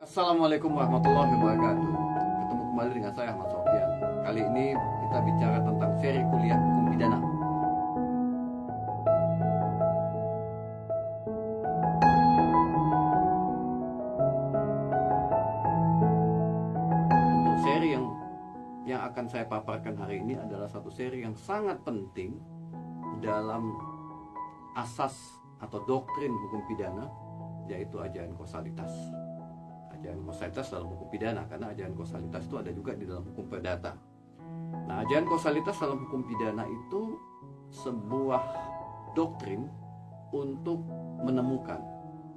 Assalamualaikum warahmatullahi wabarakatuh. Ketemu kembali dengan saya Ahmad Sofyan. Kali ini kita bicara tentang seri kuliah hukum pidana. Untuk seri yang akan saya paparkan hari ini adalah satu seri yang sangat penting dalam asas atau doktrin hukum pidana, yaitu ajaran kausalitas. Ajaran kausalitas dalam hukum pidana, karena ajaran kausalitas itu ada juga di dalam hukum perdata. Nah, ajaran kausalitas dalam hukum pidana itu sebuah doktrin untuk menemukan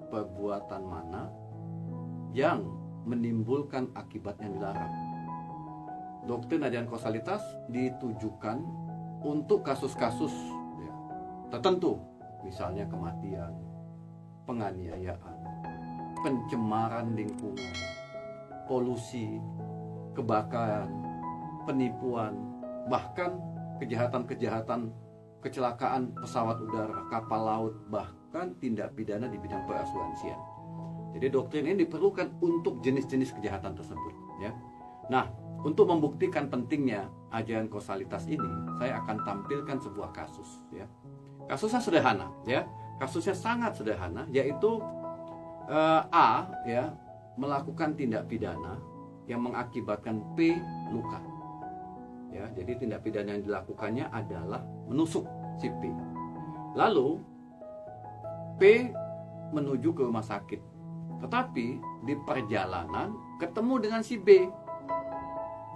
perbuatan mana yang menimbulkan akibat yang dilarang. Doktrin ajaran kausalitas ditujukan untuk kasus-kasus tertentu, misalnya kematian, penganiayaan, pencemaran lingkungan, polusi, kebakaran, penipuan, bahkan kejahatan-kejahatan kecelakaan pesawat udara, kapal laut, bahkan tindak pidana di bidang perasuransian. Jadi doktrin ini diperlukan untuk jenis-jenis kejahatan tersebut, ya. Nah, untuk membuktikan pentingnya ajaran kausalitas ini, saya akan tampilkan sebuah kasus, ya. Kasusnya sederhana, ya. Kasusnya sangat sederhana, yaitu A ya melakukan tindak pidana yang mengakibatkan P luka. Ya, jadi tindak pidana yang dilakukannya adalah menusuk si P. Lalu P menuju ke rumah sakit. Tetapi di perjalanan ketemu dengan si B.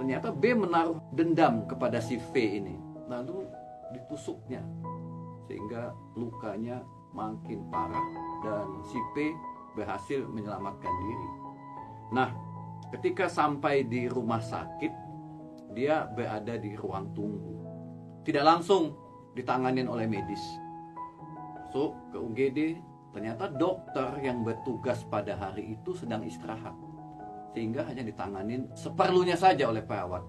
Ternyata B menaruh dendam kepada si V ini. Lalu ditusuknya sehingga lukanya makin parah dan si P berhasil menyelamatkan diri. Nah, ketika sampai di rumah sakit, dia berada di ruang tunggu. Tidak langsung ditanganin oleh medis. Masuk ke UGD, ternyata dokter yang bertugas pada hari itu sedang istirahat. Sehingga hanya ditanganin seperlunya saja oleh perawat.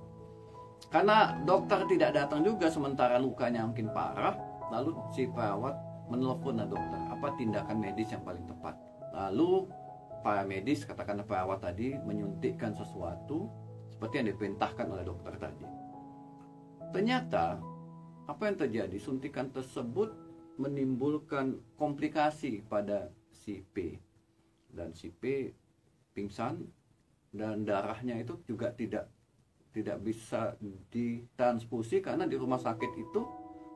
Karena dokter tidak datang juga sementara lukanya makin parah, lalu si perawat menelpon dokter, apa tindakan medis yang paling tepat. Lalu para medis, katakanlah perawat tadi, menyuntikkan sesuatu seperti yang diperintahkan oleh dokter tadi. Ternyata apa yang terjadi? Suntikan tersebut menimbulkan komplikasi pada si P, dan si P pingsan dan darahnya itu juga tidak bisa ditransfusi karena di rumah sakit itu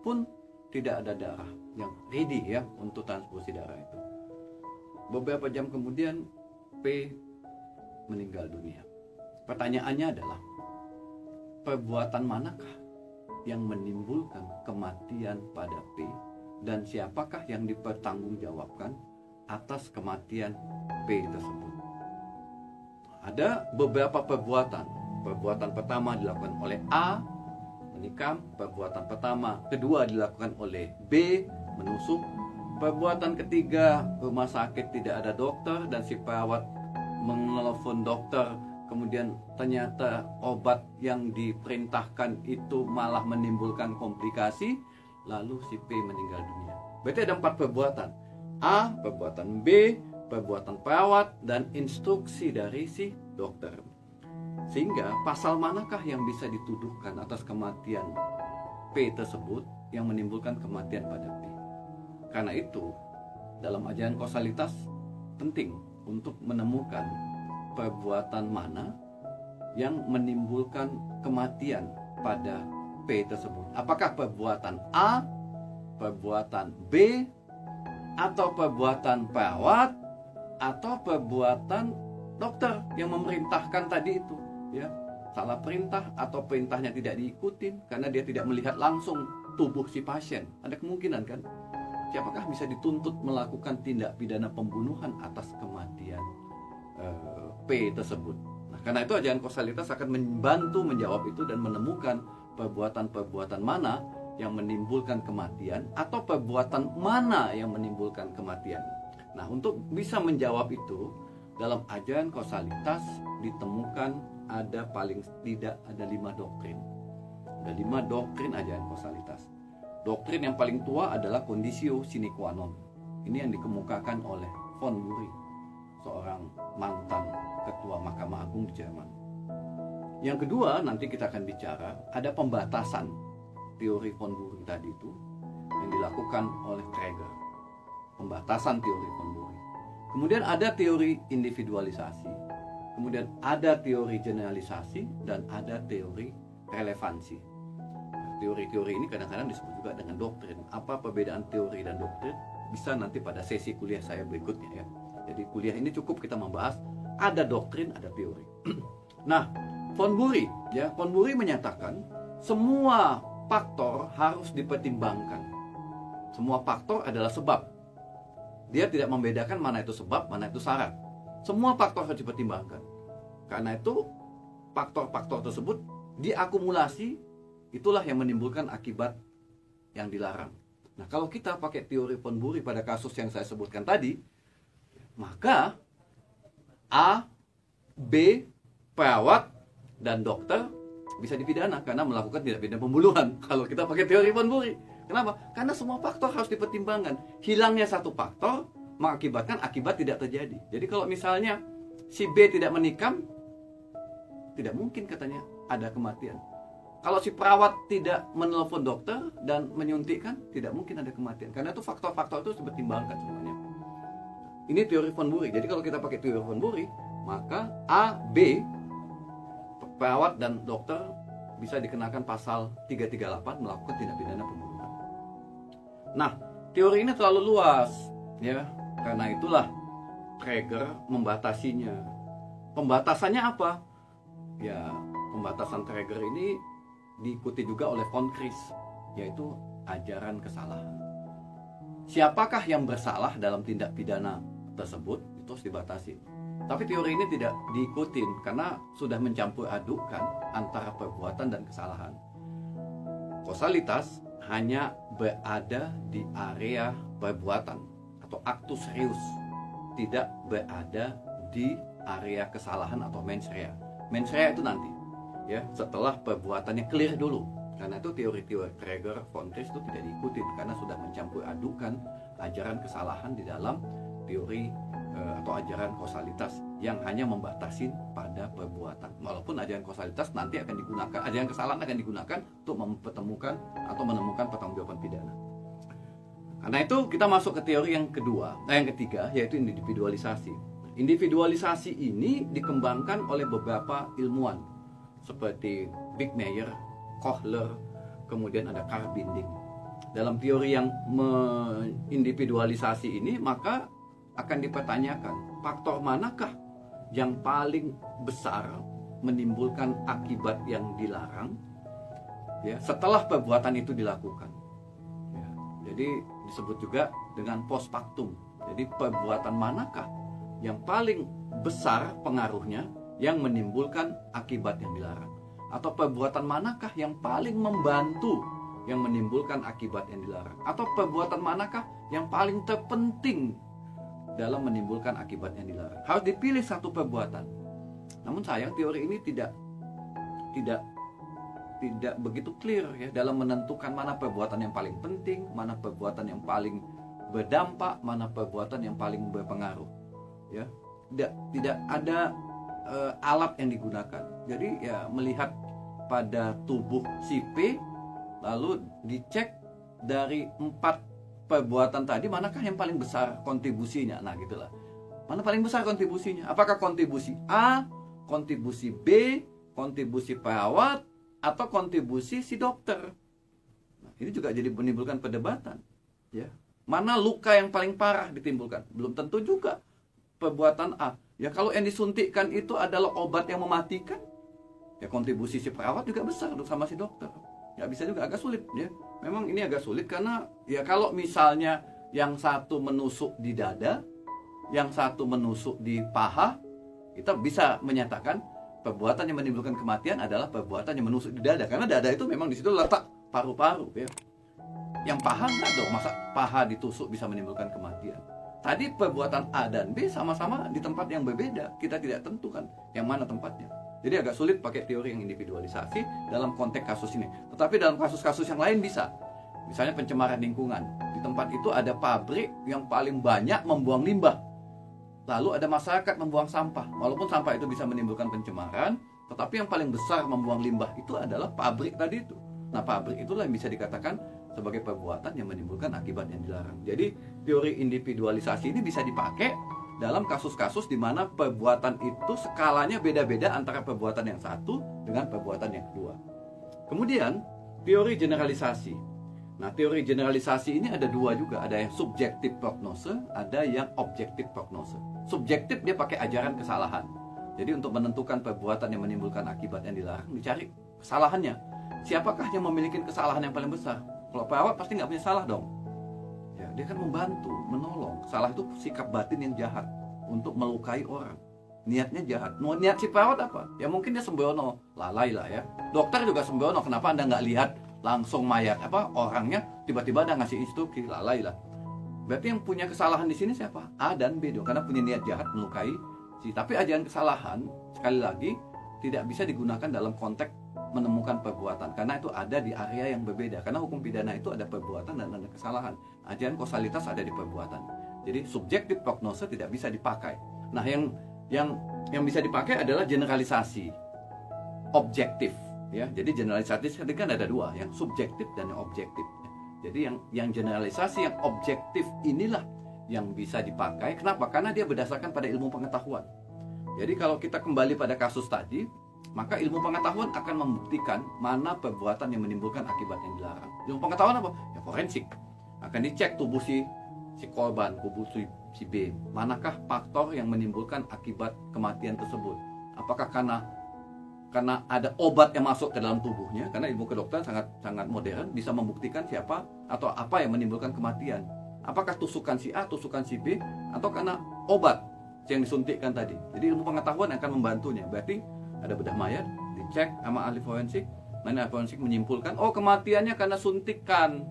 pun tidak ada darah yang ready ya untuk transfusi darah itu. Beberapa jam kemudian P meninggal dunia. Pertanyaannya adalah, perbuatan manakah yang menimbulkan kematian pada P, dan siapakah yang dipertanggungjawabkan atas kematian P tersebut? Ada beberapa perbuatan. Perbuatan pertama dilakukan oleh A, menikam. Perbuatan kedua dilakukan oleh B, menusuk. Perbuatan ketiga, rumah sakit tidak ada dokter dan si perawat menelpon dokter, kemudian ternyata obat yang diperintahkan itu malah menimbulkan komplikasi, lalu si P meninggal dunia. Berarti ada 4 perbuatan. A, perbuatan B, perbuatan perawat, dan instruksi dari si dokter. Sehingga pasal manakah yang bisa dituduhkan atas kematian P tersebut yang menimbulkan kematian pada P? Karena itu, dalam ajaran kausalitas penting untuk menemukan perbuatan mana yang menimbulkan kematian pada P tersebut. Apakah perbuatan A, perbuatan B, atau perbuatan perawat, atau perbuatan dokter yang memerintahkan tadi itu, ya. Salah perintah atau perintahnya tidak diikuti karena dia tidak melihat langsung tubuh si pasien. Ada kemungkinan kan? Siapakah bisa dituntut melakukan tindak pidana pembunuhan atas kematian P tersebut? Nah, karena itu ajaran kausalitas akan membantu menjawab itu dan menemukan perbuatan-perbuatan mana yang menimbulkan kematian atau perbuatan mana yang menimbulkan kematian. Nah, untuk bisa menjawab itu, dalam ajaran kausalitas ditemukan paling tidak ada 5 doktrin. Ada 5 doktrin ajaran kausalitas. Doktrin yang paling tua adalah conditio sine qua non. Ini yang dikemukakan oleh Von Bury, seorang mantan ketua Mahkamah Agung di Jerman. Yang kedua, nanti kita akan bicara ada pembatasan teori von Bury tadi itu yang dilakukan oleh Traeger. Pembatasan teori von Bury. Kemudian ada teori individualisasi. Kemudian ada teori generalisasi dan ada teori relevansi. Teori-teori ini kadang-kadang disebut juga dengan doktrin. Apa perbedaan teori dan doktrin? Bisa nanti pada sesi kuliah saya berikutnya ya. Jadi kuliah ini cukup kita membahas ada doktrin, ada teori. Nah, von Bury menyatakan semua faktor harus dipertimbangkan. Semua faktor adalah sebab. Dia tidak membedakan mana itu sebab, mana itu syarat. Semua faktor harus dipertimbangkan. Karena itu faktor-faktor tersebut diakumulasi, itulah yang menimbulkan akibat yang dilarang. Nah, kalau kita pakai teori von Bury pada kasus yang saya sebutkan tadi, maka A, B, perawat, dan dokter bisa dipidana karena melakukan tindak pidana pembunuhan. Kalau kita pakai teori von Bury. Kenapa? Karena semua faktor harus dipertimbangkan. Hilangnya satu faktor mengakibatkan akibat tidak terjadi. Jadi kalau misalnya si B tidak menikam, tidak mungkin katanya ada kematian. Kalau si perawat tidak menelpon dokter dan menyuntikkan, tidak mungkin ada kematian. Karena itu faktor-faktor itu dipertimbangkan semuanya. Ini teori von Bury. Jadi kalau kita pakai teori von Bury, maka A, B, perawat dan dokter bisa dikenakan pasal 338 melakukan tindak pidana pembunuhan. Nah, teori ini terlalu luas, ya. Karena itulah Traeger membatasinya. Pembatasannya apa? Ya, pembatasan Traeger ini diikuti juga oleh von Kris, yaitu ajaran kesalahan. Siapakah yang bersalah dalam tindak pidana tersebut, itu harus dibatasi. Tapi teori ini tidak diikutin karena sudah mencampur adukkan antara perbuatan dan kesalahan. Kausalitas hanya berada di area perbuatan atau actus reus, tidak berada di area kesalahan atau mens rea. Mens rea itu nanti, ya, setelah perbuatannya clear dulu. Karena itu teori-teori Traeger, von Kris itu tidak diikuti karena sudah mencampur adukan ajaran kesalahan di dalam teori atau ajaran kausalitas yang hanya membatasi pada perbuatan. Walaupun ajaran kausalitas nanti akan digunakan, ajaran kesalahan akan digunakan untuk mempertemukan atau menemukan pertanggungjawaban pidana. Karena itu kita masuk ke teori yang kedua, yang ketiga, yaitu individualisasi. Individualisasi ini dikembangkan oleh beberapa ilmuwan seperti Bickmeyer, Kohler, kemudian ada Karl Binding. Dalam teori yang mengindividualisasi ini, maka akan dipertanyakan faktor manakah yang paling besar menimbulkan akibat yang dilarang, ya, setelah perbuatan itu dilakukan. Ya, jadi disebut juga dengan post factum. Jadi perbuatan manakah yang paling besar pengaruhnya yang menimbulkan akibat yang dilarang, atau perbuatan manakah yang paling membantu yang menimbulkan akibat yang dilarang, atau perbuatan manakah yang paling terpenting dalam menimbulkan akibat yang dilarang. Harus dipilih satu perbuatan. Namun sayang teori ini tidak begitu clear ya dalam menentukan mana perbuatan yang paling penting, mana perbuatan yang paling berdampak, mana perbuatan yang paling berpengaruh. Ya, tidak ada alat yang digunakan. Jadi ya melihat pada tubuh si P, lalu dicek dari 4 perbuatan tadi manakah yang paling besar kontribusinya. Nah gitulah, mana paling besar kontribusinya, apakah kontribusi A, kontribusi B, kontribusi perawat, atau kontribusi si dokter. Nah, ini juga jadi menimbulkan perdebatan, ya. Mana luka yang paling parah ditimbulkan, belum tentu juga perbuatan A. Ya kalau yang disuntikkan itu adalah obat yang mematikan, ya kontribusi si perawat juga besar sama si dokter. Ya bisa juga, agak sulit ya. Memang ini agak sulit karena ya kalau misalnya yang satu menusuk di dada, yang satu menusuk di paha, kita bisa menyatakan perbuatan yang menimbulkan kematian adalah perbuatan yang menusuk di dada, karena dada itu memang di situ letak paru-paru ya. Yang paha enggak dong, masa paha ditusuk bisa menimbulkan kematian. Tadi perbuatan A dan B sama-sama di tempat yang berbeda, kita tidak tentukan yang mana tempatnya. Jadi agak sulit pakai teori yang individualisasi dalam konteks kasus ini. Tetapi dalam kasus-kasus yang lain bisa. Misalnya pencemaran lingkungan. Di tempat itu ada pabrik yang paling banyak membuang limbah. Lalu ada masyarakat membuang sampah. Walaupun sampah itu bisa menimbulkan pencemaran, tetapi yang paling besar membuang limbah itu adalah pabrik tadi itu. Nah, pabrik itulah yang bisa dikatakan sebagai perbuatan yang menimbulkan akibat yang dilarang. Jadi teori individualisasi ini bisa dipakai dalam kasus-kasus di mana perbuatan itu skalanya beda-beda antara perbuatan yang satu dengan perbuatan yang kedua. Kemudian teori generalisasi. Nah, teori generalisasi ini ada dua juga, ada yang subjektif prognose, ada yang objektif prognose. Subjektif dia pakai ajaran kesalahan. Jadi untuk menentukan perbuatan yang menimbulkan akibat yang dilarang, dicari kesalahannya. Siapakah yang memiliki kesalahan yang paling besar? Kalau perawat pasti nggak punya salah dong. Ya, dia kan membantu, menolong. Salah itu sikap batin yang jahat untuk melukai orang. Niatnya jahat. Niat si perawat apa? Ya mungkin dia sembrono, lalai lah ya. Dokter juga sembrono. Kenapa Anda nggak lihat langsung mayat orangnya, tiba-tiba Anda ngasih instruksi, lalai lah. Berarti yang punya kesalahan di sini siapa? A dan B dong, karena punya niat jahat melukai si. Tapi ajaran kesalahan sekali lagi tidak bisa digunakan dalam konteks menemukan perbuatan, karena itu ada di area yang berbeda. Karena hukum pidana itu ada perbuatan dan ada kesalahan. Ajaran kausalitas ada di perbuatan. Jadi subjektif prognose tidak bisa dipakai. Nah, yang bisa dipakai adalah generalisasi objektif. Ya, jadi generalisasi kan ada dua, yang subjektif dan yang objektif. Jadi yang generalisasi, yang objektif inilah yang bisa dipakai. Kenapa? Karena dia berdasarkan pada ilmu pengetahuan. Jadi kalau kita kembali pada kasus tadi, maka ilmu pengetahuan akan membuktikan mana perbuatan yang menimbulkan akibat yang dilarang. Ilmu pengetahuan apa? Ya forensik. Akan dicek tubuh si korban, tubuh si B. Manakah faktor yang menimbulkan akibat kematian tersebut? Apakah karena ada obat yang masuk ke dalam tubuhnya, karena ilmu kedokteran sangat modern, bisa membuktikan siapa atau apa yang menimbulkan kematian. Apakah tusukan si A, tusukan si B, atau karena obat yang disuntikkan tadi. Jadi ilmu pengetahuan akan membantunya. Berarti ada bedah mayat, dicek sama ahli forensik, ahli forensik menyimpulkan, oh kematiannya karena suntikan.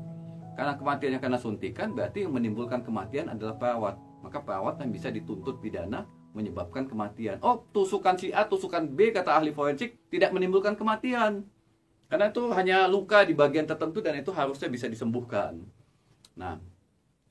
Karena kematiannya karena suntikan, berarti yang menimbulkan kematian adalah perawat. Maka perawat yang bisa dituntut pidana menyebabkan kematian. Oh, tusukan si A, tusukan B, kata ahli forensik, tidak menimbulkan kematian. Karena itu hanya luka di bagian tertentu dan itu harusnya bisa disembuhkan. Nah,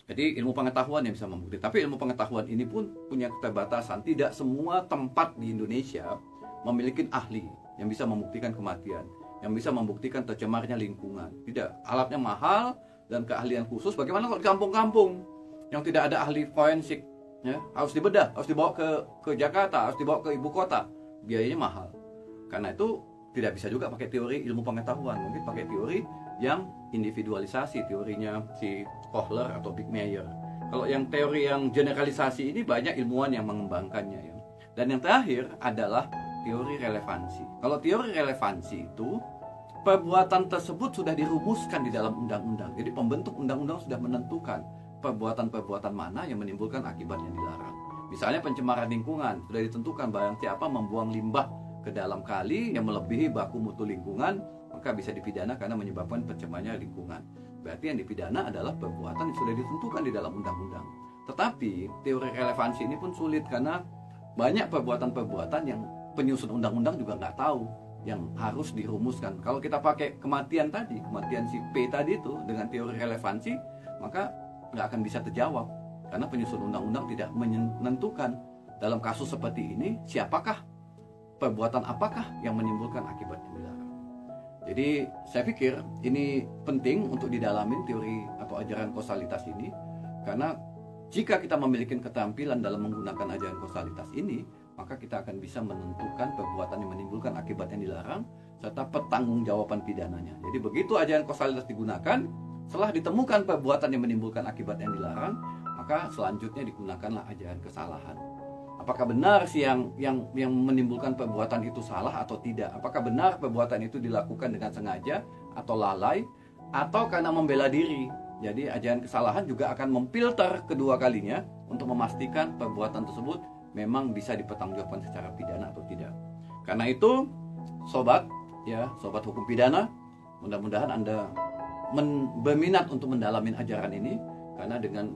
jadi ilmu pengetahuan yang bisa membuktikan. Tapi ilmu pengetahuan ini pun punya keterbatasan. Tidak semua tempat di Indonesia memiliki ahli yang bisa membuktikan kematian, yang bisa membuktikan tercemarnya lingkungan. Tidak, alatnya mahal dan keahlian khusus. Bagaimana kalau di kampung-kampung yang tidak ada ahli forensik? Ya, harus dibedah, harus dibawa ke Jakarta, harus dibawa ke ibu kota, biayanya mahal. Karena itu tidak bisa juga pakai teori ilmu pengetahuan, mungkin pakai teori yang individualisasi, teorinya si Kohler atau Big Meyer. Kalau yang teori yang generalisasi ini banyak ilmuwan yang mengembangkannya ya. Dan yang terakhir adalah teori relevansi. Kalau teori relevansi itu perbuatan tersebut sudah dirumuskan di dalam undang-undang. Jadi pembentuk undang-undang sudah menentukan perbuatan-perbuatan mana yang menimbulkan akibat yang dilarang. Misalnya pencemaran lingkungan, sudah ditentukan barang siapa membuang limbah ke dalam kali yang melebihi baku mutu lingkungan, maka bisa dipidana karena menyebabkan pencemarannya lingkungan. Berarti yang dipidana adalah perbuatan yang sudah ditentukan di dalam undang-undang. Tetapi teori relevansi ini pun sulit karena banyak perbuatan-perbuatan yang penyusun undang-undang juga nggak tahu yang harus dirumuskan. Kalau kita pakai kematian tadi, kematian si P tadi itu dengan teori relevansi, maka nggak akan bisa terjawab karena penyusun undang-undang tidak menentukan dalam kasus seperti ini siapakah, perbuatan apakah yang menimbulkan akibat yang dilarang. Jadi saya pikir ini penting untuk didalamin teori atau ajaran kausalitas ini, karena jika kita memiliki keterampilan dalam menggunakan ajaran kausalitas ini, maka kita akan bisa menentukan perbuatan yang menimbulkan akibat yang dilarang serta pertanggungjawaban pidananya. Jadi begitu ajaran kausalitas digunakan, setelah ditemukan perbuatan yang menimbulkan akibat yang dilarang, maka selanjutnya digunakanlah ajaran kesalahan. Apakah benar sih yang menimbulkan perbuatan itu salah atau tidak? Apakah benar perbuatan itu dilakukan dengan sengaja atau lalai atau karena membela diri? Jadi ajaran kesalahan juga akan memfilter kedua kalinya untuk memastikan perbuatan tersebut memang bisa dipertanggungjawabkan secara pidana atau tidak. Karena itu, sobat hukum pidana, mudah-mudahan Anda berminat untuk mendalami ajaran ini, karena dengan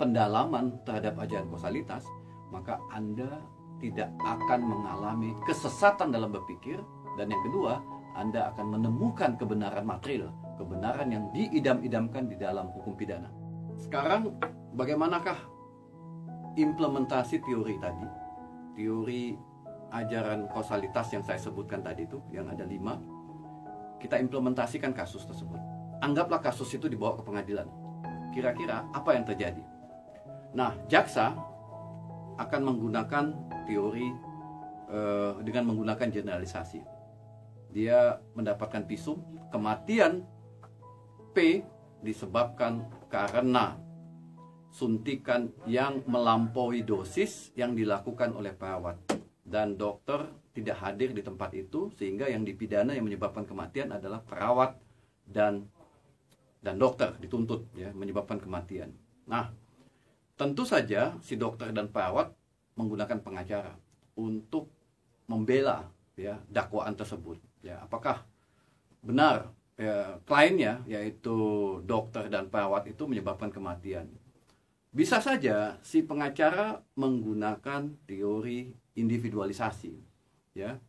pendalaman terhadap ajaran kausalitas, maka Anda tidak akan mengalami kesesatan dalam berpikir, dan yang kedua, Anda akan menemukan kebenaran material, kebenaran yang diidam-idamkan di dalam hukum pidana. Sekarang bagaimanakah implementasi teori tadi, teori ajaran kausalitas yang saya sebutkan tadi itu, yang ada 5, kita implementasikan kasus tersebut. Anggaplah kasus itu dibawa ke pengadilan. Kira-kira apa yang terjadi? Nah, jaksa akan menggunakan teori dengan menggunakan generalisasi. Dia mendapatkan visum kematian P disebabkan karena suntikan yang melampaui dosis yang dilakukan oleh perawat, dan dokter tidak hadir di tempat itu, sehingga yang dipidana yang menyebabkan kematian adalah perawat dan dokter dituntut ya menyebabkan kematian. Nah, tentu saja si dokter dan perawat menggunakan pengacara untuk membela ya dakwaan tersebut. Ya, apakah benar ya, kliennya yaitu dokter dan perawat itu menyebabkan kematian? Bisa saja si pengacara menggunakan teori individualisasi, ya,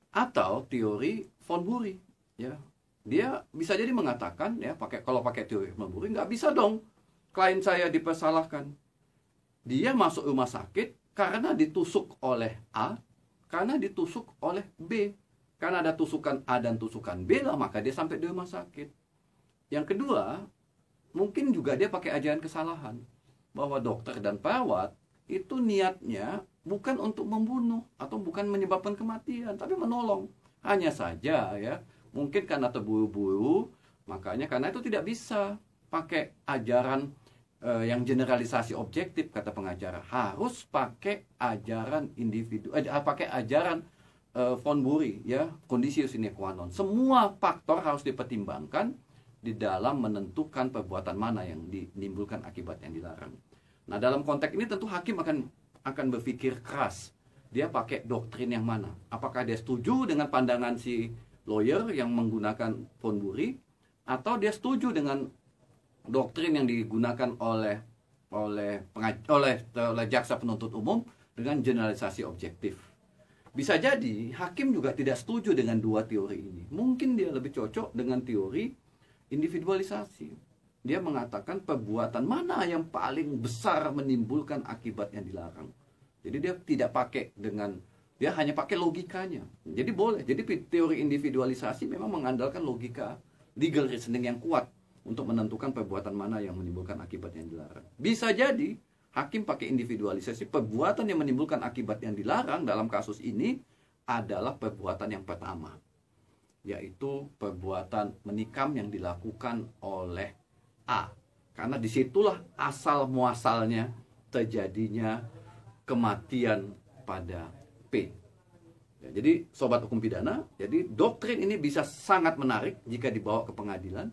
atau teori von Bury, ya. Dia bisa jadi mengatakan, ya, kalau pakai teori von Bury, nggak bisa dong klien saya dipersalahkan. Dia masuk rumah sakit karena ditusuk oleh A, karena ditusuk oleh B. Karena ada tusukan A dan tusukan B lah, maka dia sampai di rumah sakit. Yang kedua, mungkin juga dia pakai ajaran kesalahan, bahwa dokter dan perawat itu niatnya bukan untuk membunuh atau bukan menyebabkan kematian, tapi menolong. Hanya saja ya, mungkin karena terburu-buru, makanya karena itu tidak bisa pakai ajaran yang generalisasi objektif, kata pengacara. Harus pakai ajaran individu, pakai ajaran von Bury, ya, conditio sine qua non. Semua faktor harus dipertimbangkan di dalam menentukan perbuatan mana yang menimbulkan akibat yang dilarang. Nah, dalam konteks ini tentu hakim akan berpikir keras. Dia pakai doktrin yang mana? Apakah dia setuju dengan pandangan si lawyer yang menggunakan von Bury, atau dia setuju dengan doktrin yang digunakan oleh jaksa penuntut umum dengan generalisasi objektif? Bisa jadi hakim juga tidak setuju dengan dua teori ini. Mungkin dia lebih cocok dengan teori individualisasi. Dia mengatakan perbuatan mana yang paling besar menimbulkan akibat yang dilarang. Jadi dia tidak pakai dia hanya pakai logikanya. Jadi boleh. Jadi teori individualisasi memang mengandalkan logika, legal reasoning yang kuat untuk menentukan perbuatan mana yang menimbulkan akibat yang dilarang. Bisa jadi hakim pakai individualisasi, perbuatan yang menimbulkan akibat yang dilarang dalam kasus ini adalah perbuatan yang pertama, yaitu perbuatan menikam yang dilakukan oleh A. Karena disitulah asal muasalnya terjadinya kematian pada P. Ya, jadi sobat hukum pidana, jadi doktrin ini bisa sangat menarik jika dibawa ke pengadilan.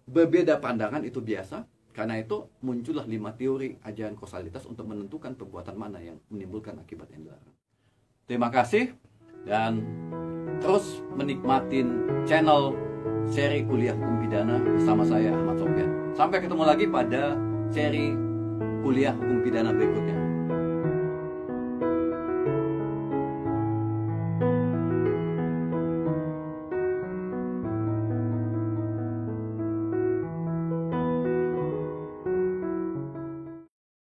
Berbeda pandangan itu biasa. Karena itu muncullah 5 teori ajaran kausalitas untuk menentukan perbuatan mana yang menimbulkan akibat yang dilarang. Terima kasih, dan terus menikmatin channel seri kuliah hukum pidana bersama saya, Ahmad Sofyan. Sampai ketemu lagi pada seri kuliah hukum pidana berikutnya.